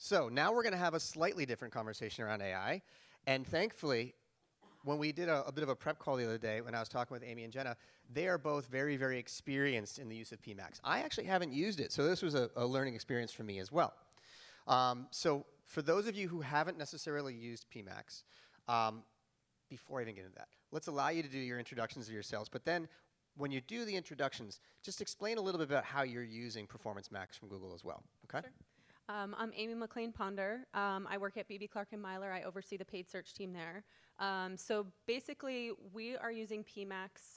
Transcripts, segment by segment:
So now we're going to have a slightly different conversation around AI. And thankfully, when we did a bit of a prep call the other day, when I was talking with Amy and Jenna, they are both very, very experienced in the use of PMax. I actually haven't used it, so this was a learning experience for me as well. So for those of you who haven't necessarily used PMax, before I even get into that, let's allow you to do your introductions of yourselves. But then when you do the introductions, just explain a little bit about how you're using Performance Max from Google as well, okay? Sure. I'm Amy McClain-Ponder. I work at Beeby, Clark & Meyler. I oversee the paid search team there. So basically, we are using PMax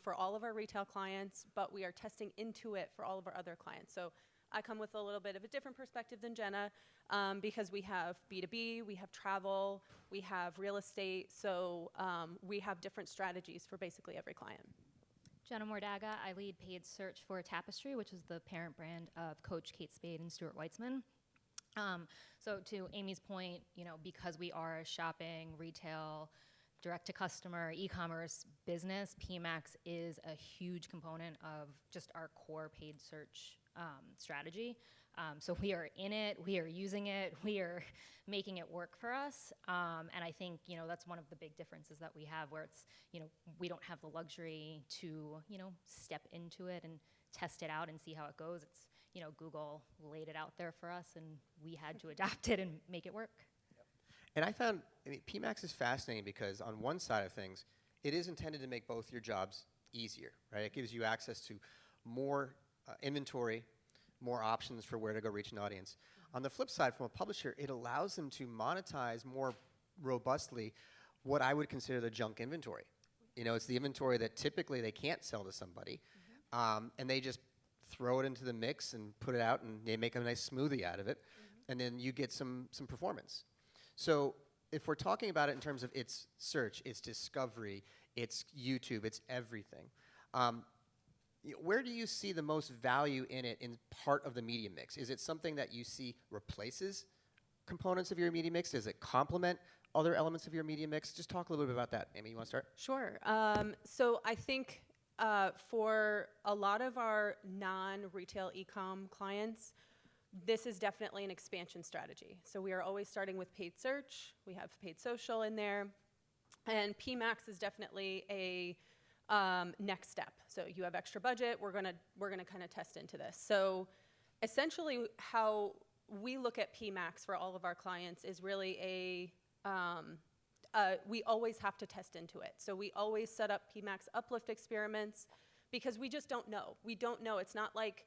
for all of our retail clients, but we are testing into it for all of our other clients. So I come with a little bit of a different perspective than Jenna because we have B2B, we have travel, we have real estate. So we have different strategies for basically every client. Jenna Mordaga, I lead paid search for Tapestry, which is the parent brand of Coach Kate Spade and Stuart Weitzman. So to Amy's point, because we are a shopping, retail, direct-to-customer, e-commerce business, PMax is a huge component of just our core paid search strategy. So we are in it, we are using it, we are making it work for us. And I think, that's one of the big differences that we have where it's, we don't have the luxury to, step into it and test it out and see how it goes. It's, Google laid it out there for us and we had to adapt it and make it work. Yep. And I found, PMax is fascinating because on one side of things, it is intended to make both your jobs easier, right? It gives you access to more inventory, more options for where to go reach an audience. On the flip side, from a publisher, it allows them to monetize more robustly what I would consider the junk inventory. It's the inventory that typically they can't sell to somebody, and they just throw it into the mix and put it out, and they make a nice smoothie out of it, and then you get some performance. So if we're talking about it in terms of its search, its discovery, its YouTube, it's everything, where do you see the most value in it in part of the media mix? Is it something that you see replaces components of your media mix? Does it complement other elements of your media mix? Just talk a little bit about that. Amy, you want to start? Sure. So I think for a lot of our non-retail e-com clients, this is definitely an expansion strategy. So we are always starting with paid search. We have paid social in there. And PMax is definitely a next step. So you have extra budget, we're gonna kind of test into this. So essentially how we look at PMax for all of our clients is really we always have to test into it. So we always set up PMax uplift experiments because we just don't know. We don't know. It's not like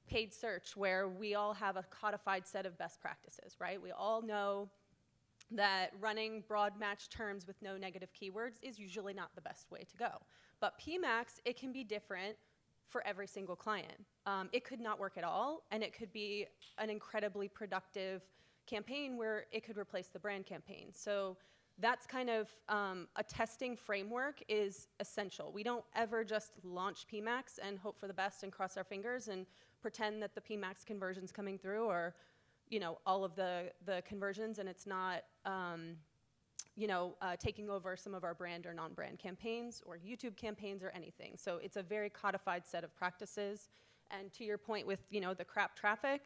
paid search where we all have a codified set of best practices, right? We all know that running broad match terms with no negative keywords is usually not the best way to go. But PMax, it can be different for every single client. It could not work at all, and it could be an incredibly productive campaign where it could replace the brand campaign. So that's kind of a testing framework is essential. We don't ever just launch PMax and hope for the best and cross our fingers and pretend that the PMax conversion's coming through or all of the conversions, and it's not taking over some of our brand or non-brand campaigns or YouTube campaigns or anything. So it's a very codified set of practices. And to your point with the crap traffic,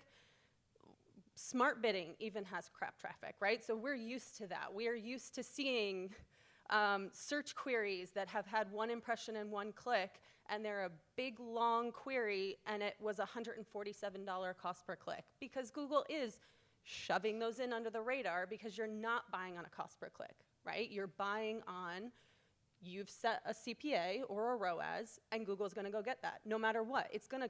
smart bidding even has crap traffic, right? So we're used to that. We are used to seeing search queries that have had one impression and one click, and they're a big, long query, and it was a $147 cost per click because Google is shoving those in under the radar because you're not buying on a cost per click, right? You're buying on, you've set a CPA or a ROAS, and Google's gonna go get that no matter what. It's gonna,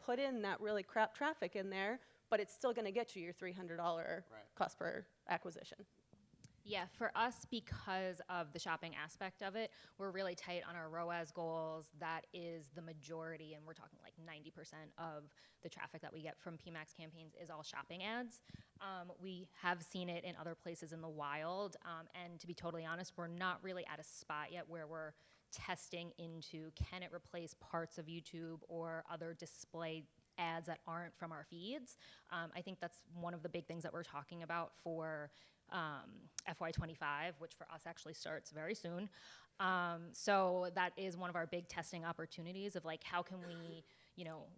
put in that really crap traffic in there, but it's still gonna get you your $300 cost per acquisition. Yeah, for us, because of the shopping aspect of it, we're really tight on our ROAS goals. That is the majority, and we're talking like 90% of the traffic that we get from PMax campaigns is all shopping ads. We have seen it in other places in the wild, and to be totally honest, we're not really at a spot yet where we're testing into can it replace parts of YouTube or other display ads that aren't from our feeds. I think that's one of the big things that we're talking about for FY25, which for us actually starts very soon. So that is one of our big testing opportunities of like how can we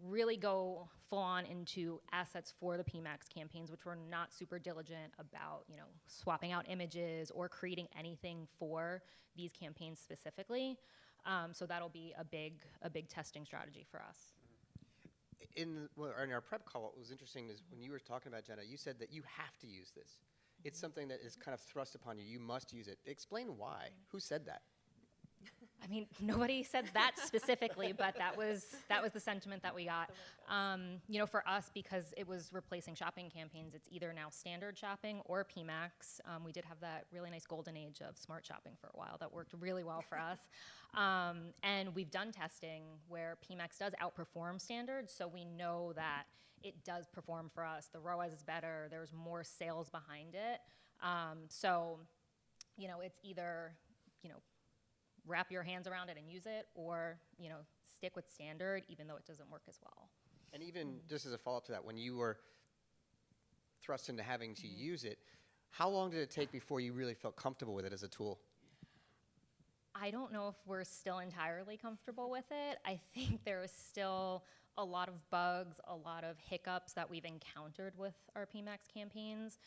really go full on into assets for the PMax campaigns, which we're not super diligent about, swapping out images or creating anything for these campaigns specifically. So that'll be a big testing strategy for us. In our prep call, what was interesting is when you were talking about Jenna, you said that you have to use this. It's something that is kind of thrust upon you. You must use it. Explain why. Who said that? I mean, nobody said that specifically, but that was the sentiment that we got. For us, because it was replacing shopping campaigns, it's either now standard shopping or PMax. We did have that really nice golden age of smart shopping for a while that worked really well for us. And we've done testing where PMax does outperform standard, so we know that it does perform for us. The ROAS is better. There's more sales behind it. So it's either, wrap your hands around it and use it, or, stick with standard, even though it doesn't work as well. And even just as a follow-up to that, when you were thrust into having to use it, how long did it take before you really felt comfortable with it as a tool? I don't know if we're still entirely comfortable with it. I think there is still a lot of bugs, a lot of hiccups that we've encountered with our PMax campaigns.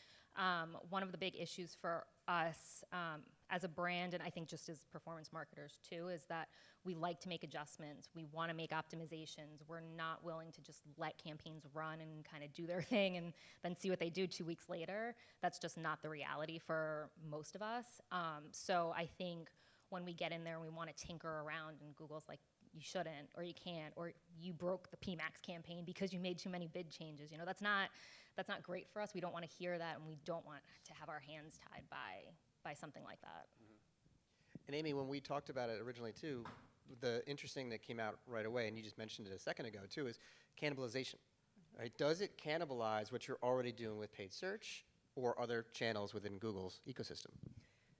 One of the big issues for us as a brand, and I think just as performance marketers too, is that we like to make adjustments. We want to make optimizations. We're not willing to just let campaigns run and kind of do their thing and then see what they do 2 weeks later. That's just not the reality for most of us. So I think when we get in there and we want to tinker around and Google's like, you shouldn't, or you can't, or you broke the PMax campaign because you made too many bid changes. That's not great for us. We don't want to hear that, and we don't want to have our hands tied by something like that. Mm-hmm. And Amy, when we talked about it originally too, the interesting that came out right away, and you just mentioned it a second ago too, is cannibalization. Right? Does it cannibalize what you're already doing with paid search or other channels within Google's ecosystem?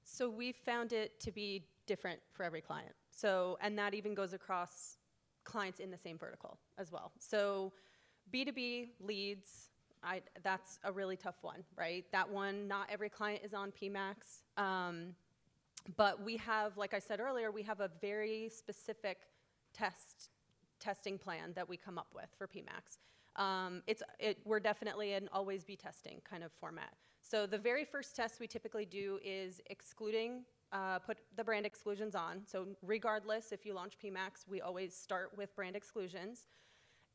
So we found it to be different for every client. So, and that even goes across clients in the same vertical as well. So B2B leads, that's a really tough one, right? That one, not every client is on PMax. But we have, like I said earlier, we have a very specific testing plan that we come up with for PMax. We're definitely an always be testing kind of format. So the very first test we typically do is excluding, put the brand exclusions on. So regardless, if you launch PMax, we always start with brand exclusions.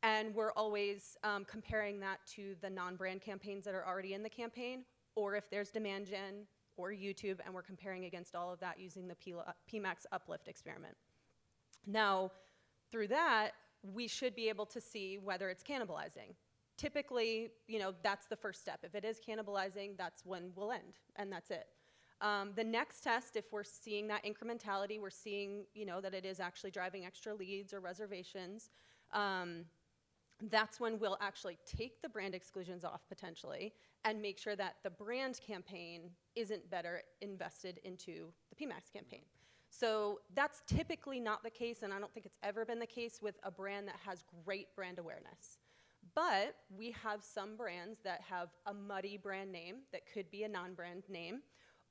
And we're always comparing that to the non-brand campaigns that are already in the campaign, or if there's demand gen or YouTube, and we're comparing against all of that using the PMax uplift experiment. Now, through that, we should be able to see whether it's cannibalizing. Typically, that's the first step. If it is cannibalizing, that's when we'll end, and that's it. The next test, if we're seeing that incrementality, we're seeing, that it is actually driving extra leads or reservations, that's when we'll actually take the brand exclusions off potentially and make sure that the brand campaign isn't better invested into the PMax campaign. So that's typically not the case, and I don't think it's ever been the case with a brand that has great brand awareness. But we have some brands that have a muddy brand name that could be a non-brand name,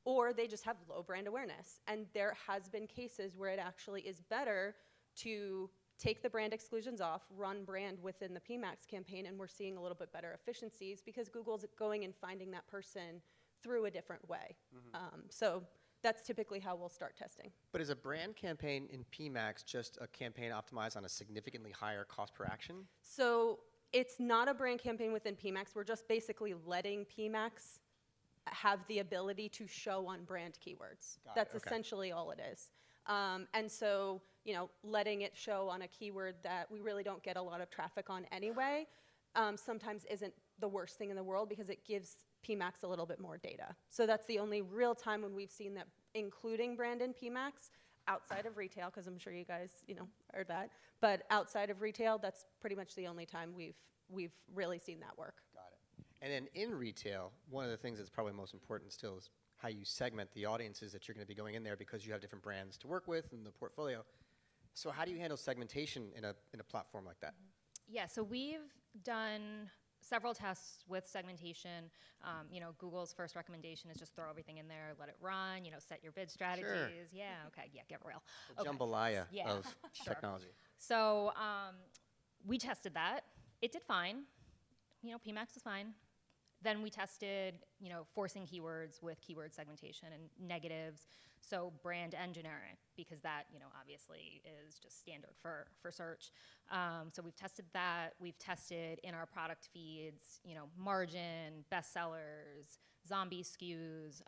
or they just have low brand awareness. And there has been cases where it actually is better to take the brand exclusions off, run brand within the PMax campaign, and we're seeing a little bit better efficiencies because Google's going and finding that person through a different way. Mm-hmm. So that's typically how we'll start testing. But is a brand campaign in PMax just a campaign optimized on a significantly higher cost per action? So it's not a brand campaign within PMax. We're just basically letting PMax have the ability to show on brand keywords. That's essentially all it is. And so, letting it show on a keyword that we really don't get a lot of traffic on anyway, sometimes isn't the worst thing in the world because it gives PMax a little bit more data. So that's the only real time when we've seen that including brand in PMax outside of retail, because I'm sure you guys, heard that. But outside of retail, that's pretty much the only time we've really seen that work. Got it. And then in retail, one of the things that's probably most important still is how you segment the audiences that you're going to be going in there because you have different brands to work with in the portfolio. So how do you handle segmentation in a platform like that? Yeah, so we've done several tests with segmentation. Google's first recommendation is just throw everything in there, let it run, set your bid strategies. Sure. Yeah, okay, yeah, get real. The jambalaya of Sure. technology. So we tested that. It did fine. PMax was fine. Then we tested, forcing keywords with keyword segmentation and negatives, so brand and generic, because that, obviously is just standard for search. So we've tested that. We've tested in our product feeds, margin, bestsellers, zombie SKUs.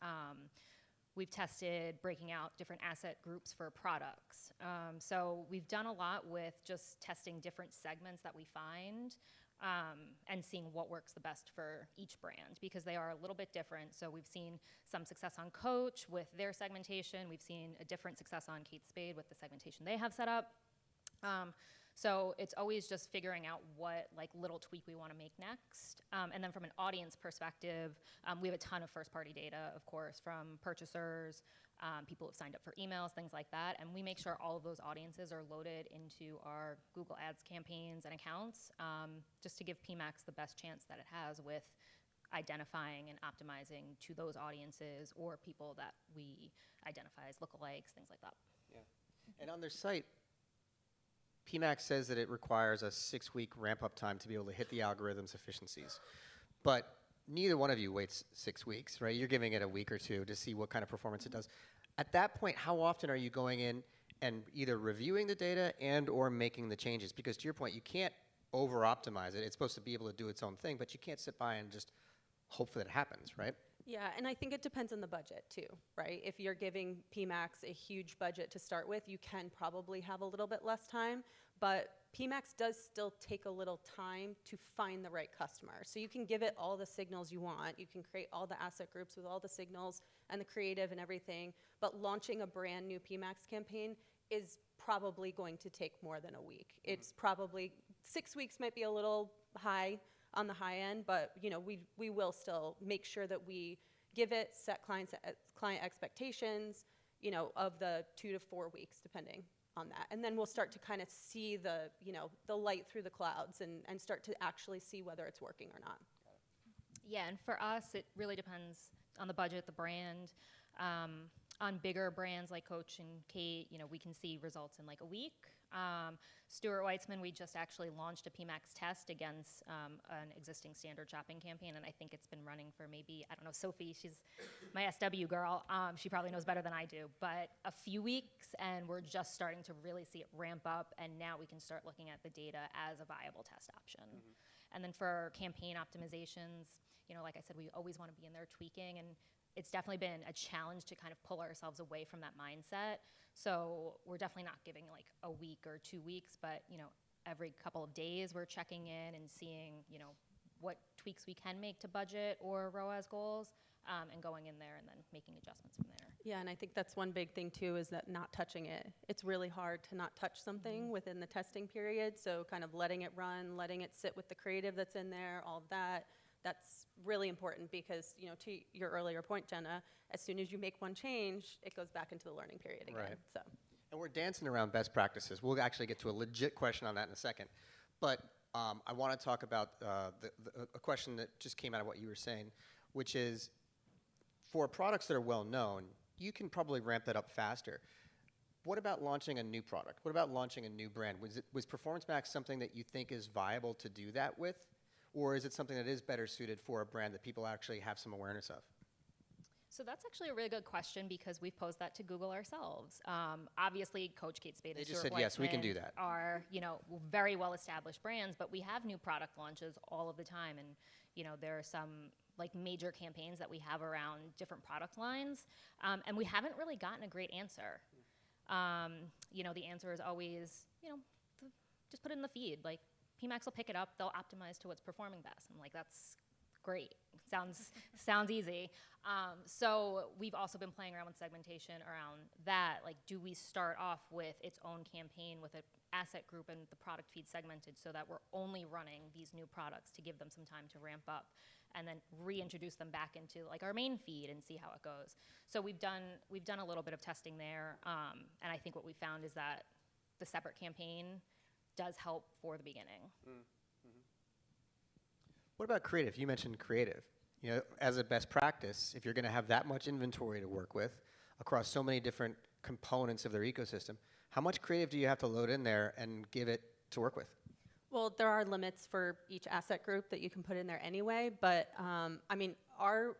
We've tested breaking out different asset groups for products. So we've done a lot with just testing different segments that we find, and seeing what works the best for each brand, because they are a little bit different. So we've seen some success on Coach with their segmentation. We've seen a different success on Kate Spade with the segmentation they have set up. So it's always just figuring out what little tweak we want to make next. And then from an audience perspective, we have a ton of first-party data, of course, from purchasers, people who have signed up for emails, things like that. And we make sure all of those audiences are loaded into our Google Ads campaigns and accounts, just to give PMax the best chance that it has with identifying and optimizing to those audiences or people that we identify as lookalikes, things like that. Yeah. And on their site, PMax says that it requires a 6-week ramp-up time to be able to hit the algorithm's efficiencies. But neither one of you waits 6 weeks, right? You're giving it a week or two to see what kind of performance it does. At that point, how often are you going in and either reviewing the data and or making the changes? Because to your point, you can't over-optimize it. It's supposed to be able to do its own thing, but you can't sit by and just hope that it happens, right? Yeah, and I think it depends on the budget too, right? If you're giving PMax a huge budget to start with, you can probably have a little bit less time, but PMax does still take a little time to find the right customer. So you can give it all the signals you want. You can create all the asset groups with all the signals and the creative and everything, but launching a brand new PMax campaign is probably going to take more than a week. It's probably 6 weeks might be a little high on the high end, but we will still make sure that we give it, set client expectations, of the 2 to 4 weeks, depending on that. And then we'll start to kind of see the light through the clouds and start to actually see whether it's working or not. Yeah, and for us, it really depends on the budget, the brand. On bigger brands like Coach and Kate, we can see results in a week. Stuart Weitzman, we just actually launched a PMax test against an existing standard shopping campaign, and I think it's been running for maybe, I don't know, Sophie, she's my SW girl. She probably knows better than I do, but a few weeks, and we're just starting to really see it ramp up, and now we can start looking at the data as a viable test option. And then for campaign optimizations, like I said, we always want to be in there tweaking, and it's definitely been a challenge to kind of pull ourselves away from that mindset. So we're definitely not giving a week or 2 weeks, but every couple of days we're checking in and seeing what tweaks we can make to budget or ROAS goals, and going in there and then making adjustments from there. Yeah, and I think that's one big thing too, is that not touching it. It's really hard to not touch something within the testing period. So kind of letting it run, letting it sit with the creative that's in there, all of that. That's really important because, to your earlier point, Jenna, as soon as you make one change, it goes back into the learning period again. Right. So. And we're dancing around best practices. We'll actually get to a legit question on that in a second. But I want to talk about a question that just came out of what you were saying, which is for products that are well known, you can probably ramp that up faster. What about launching a new product? What about launching a new brand? Was Performance Max something that you think is viable to do that with? Or is it something that is better suited for a brand that people actually have some awareness of? So that's actually a really good question because we've posed that to Google ourselves. Obviously, Coach, Kate Spade, They and just Stuart said, yes, we can Weitzman do that. Are very well-established brands, but we have new product launches all of the time, and there are some major campaigns that we have around different product lines, and we haven't really gotten a great answer. The answer is always, just put it in the feed. PMax will pick it up. They'll optimize to what's performing best. I'm like, that's great. Sounds easy. So we've also been playing around with segmentation around that. Do we start off with its own campaign with an asset group and the product feed segmented so that we're only running these new products to give them some time to ramp up, and then reintroduce them back into our main feed and see how it goes. So we've done a little bit of testing there, and I think what we found is that the separate campaign does help for the beginning. What about creative? You mentioned creative. As a best practice, if you're going to have that much inventory to work with across so many different components of their ecosystem, how much creative do you have to load in there and give it to work with? Well, there are limits for each asset group that you can put in there anyway, but I mean, our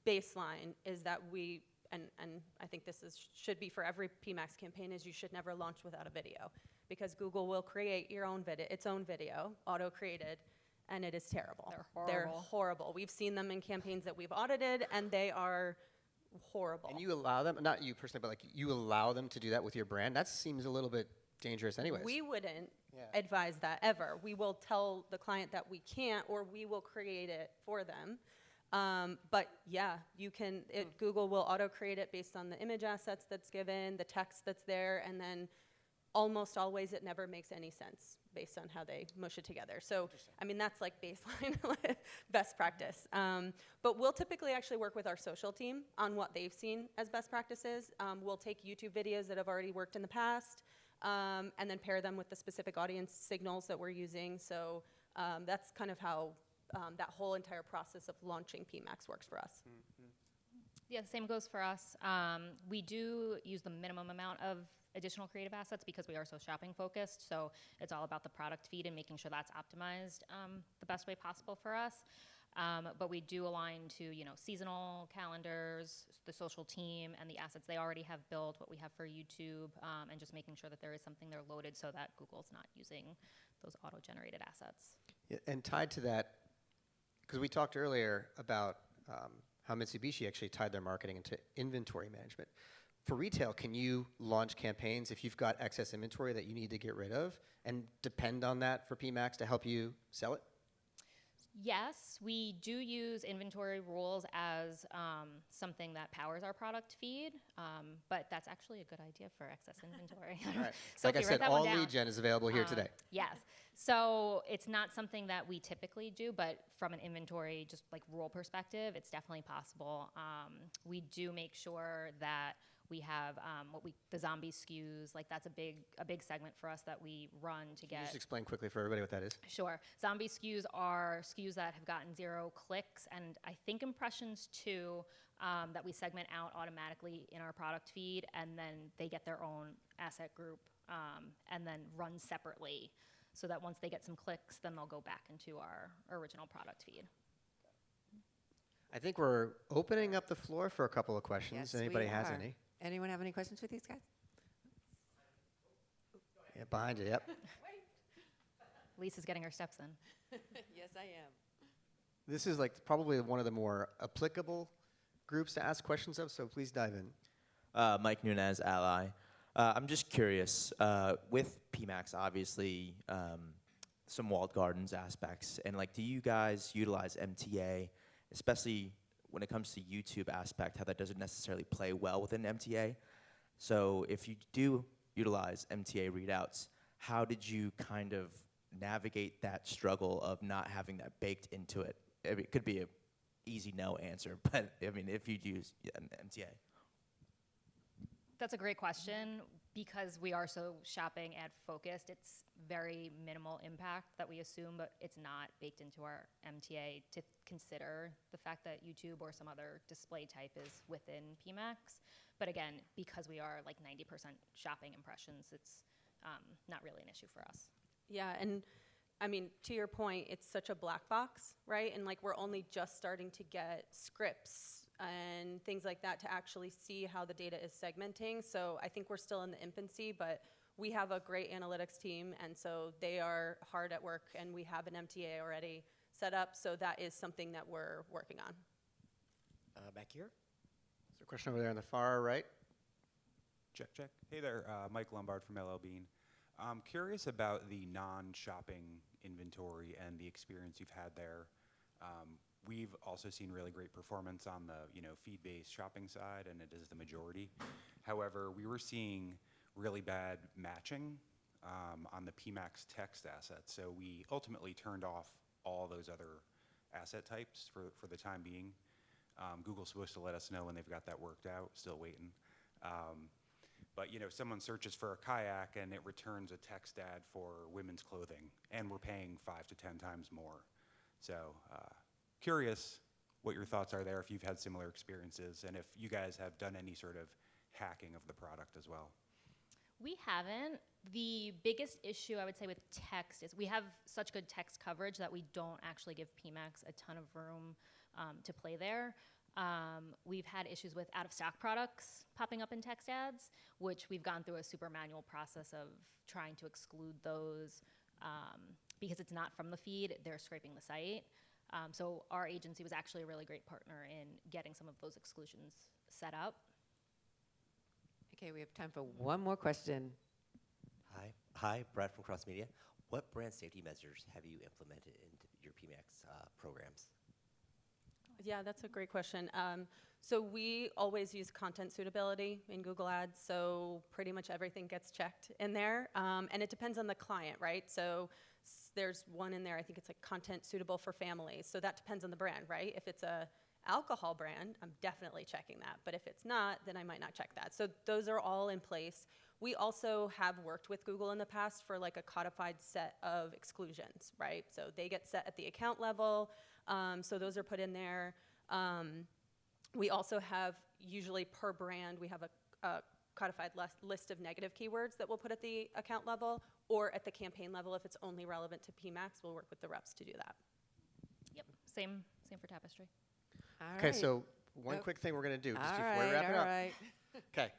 baseline is that we, and I think this should be for every PMax campaign, is you should never launch without a video, because Google will create its own video, auto-created, and it is terrible. They're horrible. They're horrible. We've seen them in campaigns that we've audited, and they are horrible. And you allow them, not you personally, but like you allow them to do that with your brand? That seems a little bit dangerous anyways. We wouldn't Yeah. advise that ever. We will tell the client that we can't, or we will create it for them. But yeah, you can, Google will auto-create it based on the image assets that's given, the text that's there, and then almost always it never makes any sense based on how they mush it together. So, I mean, that's like baseline best practice. But we'll typically actually work with our social team on what they've seen as best practices. We'll take YouTube videos that have already worked in the past, and then pair them with the specific audience signals that we're using. So that's kind of how that whole entire process of launching PMax works for us. Yeah, the same goes for us. We do use the minimum amount of additional creative assets because we are so shopping focused. So it's all about the product feed and making sure that's optimized the best way possible for us. But we do align to, seasonal calendars, the social team, and the assets they already have built, what we have for YouTube, and just making sure that there is something there loaded so that Google's not using those auto-generated assets. Yeah, and tied to that, because we talked earlier about how Mitsubishi actually tied their marketing into inventory management. For retail, can you launch campaigns if you've got excess inventory that you need to get rid of and depend on that for PMax to help you sell it? Yes, we do use inventory rules as something that powers our product feed, but that's actually a good idea for excess inventory. All right. So Like I if you write said, that one all down. lead gen is available here today. Yes. So it's not something that we typically do, but from an inventory, just like rule perspective, it's definitely possible. We do make sure that we have the zombie SKUs, like that's a big segment for us that we run to Can you get. just explain quickly for everybody what that is? Sure. Zombie SKUs are SKUs that have gotten 0 clicks and I think impressions too, that we segment out automatically in our product feed, and then they get their own asset group and then run separately, so that once they get some clicks, then they'll go back into our original product feed. I think we're opening up the floor for a couple of questions. Yes, Anybody we has are. any? Anyone have any questions for these guys? Yeah, behind you, yep. Lisa's getting her steps in. Yes, I am. This is like probably one of the more applicable groups to ask questions of, so please dive in. Mike Nunez, Ally. I'm just curious, with PMax, obviously, some walled gardens aspects, and like, do you guys utilize MTA, especially when it comes to YouTube aspect, how that doesn't necessarily play well within MTA? So if you do utilize MTA readouts, how did you kind of navigate that struggle of not having that baked into it? I mean, it could be an easy no answer, but I mean, if you use MTA. That's a great question. Because we are so shopping ad focused, it's very minimal impact that we assume, but it's not baked into our MTA to consider the fact that YouTube or some other display type is within PMax. But again, because we are like 90% shopping impressions, it's not really an issue for us. Yeah, and I mean, to your point, it's such a black box, right? And like, we're only just starting to get scripts and things like that to actually see how the data is segmenting. So I think we're still in the infancy, but we have a great analytics team, and so they are hard at work, and we have an MTA already set up, so that is something that we're working on. Back here. Is there a question over there on the far right? Check, check. Hey there, Mike Lombard from LL Bean. I'm curious about the non-shopping inventory and the experience you've had there. We've also seen really great performance on the feed-based shopping side, and it is the majority. However, we were seeing really bad matching on the PMax text assets, so we ultimately turned off all those other asset types for the time being. Google's supposed to let us know when they've got that worked out. Still waiting. But someone searches for a kayak and it returns a text ad for women's clothing, and we're paying 5 to 10 times more. So. Curious what your thoughts are there, if you've had similar experiences, and if you guys have done any sort of hacking of the product as well. We haven't. The biggest issue I would say with text is we have such good text coverage that we don't actually give PMax a ton of room to play there. We've had issues with out-of-stock products popping up in text ads, which we've gone through a super manual process of trying to exclude those because it's not from the feed, they're scraping the site. So our agency was actually a really great partner in getting some of those exclusions set up. Okay, we have time for one more question. Hi, Brad from Cross Media. What brand safety measures have you implemented into your PMax programs? Yeah, that's a great question. So we always use content suitability in Google Ads, so pretty much everything gets checked in there. And it depends on the client, right? So there's one in there, I think it's like content suitable for families. So that depends on the brand, right? If it's a alcohol brand, I'm definitely checking that. But if it's not, then I might not check that. So those are all in place. We also have worked with Google in the past for like a codified set of exclusions, right? So they get set at the account level. So those are put in there. We also have, usually per brand, we have a codified list of negative keywords that we'll put at the account level or at the campaign level. If it's only relevant to PMax, we'll work with the reps to do that. Yep, same for Tapestry. All Okay, right. so one quick thing we're going to do just All before we right, wrap it all up. right. Okay.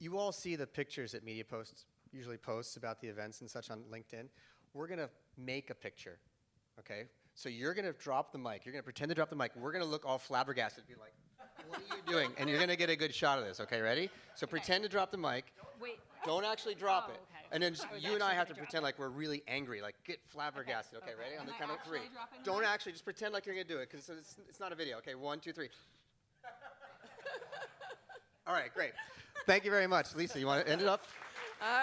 You all see the pictures that MediaPost usually posts about the events and such on LinkedIn. We're going to make a picture, okay? So you're going to drop the mic. You're going to pretend to drop the mic. We're going to look all flabbergasted, be like, what are you doing? And you're going to get a good shot of this, okay? Ready? So pretend to drop the mic. Wait. Don't actually drop it. Okay. And then I was you and I actually have to gonna drop pretend like we're really angry, like get flabbergasted. Okay, ready? On the Am I count of actually 3. dropping the Don't mic? actually, just pretend like you're going to do it because it's not a video. Okay, 1, 2, 3. All right, great. Thank you very much. Lisa, you want to end it up?